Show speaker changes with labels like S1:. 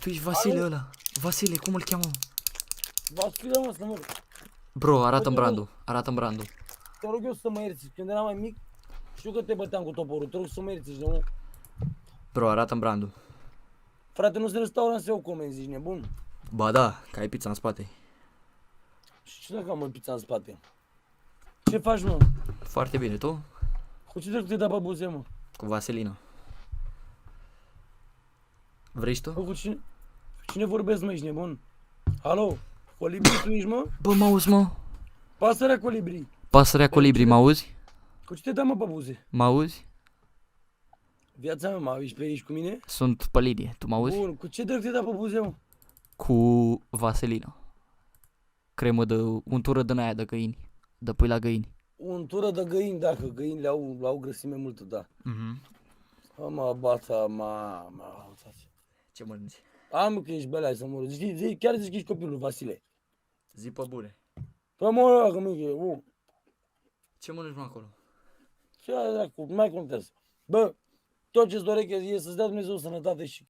S1: Tu ești Vasile ăla. Vasile, cum îl cheamă?
S2: Vasile, mă, să mă...
S1: Bro, arată-mi brandul. Arată-mi brandul.
S2: Te rog eu să mă ierți. Când eram mai mic, știu că te băteam cu toporul. Te rog să mă ierți, ești nebun.
S1: Bro, arată-mi brandul.
S2: Frate, nu se restaurant să iau comenzi, ești nebun.
S1: Ba da, că ai pizza în spate.
S2: Și ce dacă am o pizza în spate? Ce faci, mă?
S1: Foarte bine, tu?
S2: Cu ce te da pe buze, mă?
S1: Cu vaselină. Vrei și
S2: Bă,
S1: tu?
S2: cine vorbesc, mă, ești nebun? Alo? Colibri tu ești, mă?
S1: Bă, mă auzi, mă?
S2: Pasărea colibri.
S1: Pasărea colibri, mă auzi?
S2: Cu ce te da, mă, pe buze?
S1: Mă auzi?
S2: Viața mea, mă, ești cu mine?
S1: Sunt Pălidie, tu mă auzi?
S2: Bun, cu ce te da pe buze, mă?
S1: Cu vaselină. Cremă de untură din aia de găini. De pui la găini.
S2: Untură de găini, dacă găinile au grăsime multă, da.
S1: Mhm.
S2: Mă, bata, mama.
S1: Ce mănânci?
S2: Am că ești belea să mor. Chiar zici că ești copilul, Vasile.
S1: Zi pe bune.
S2: Păi mă, că mică,
S1: Ce mănânci, mă, acolo?
S2: ce dracu, nu mai contează. Bă, tot ce-ți dorește e să-ți dea Dumnezeu sănătate și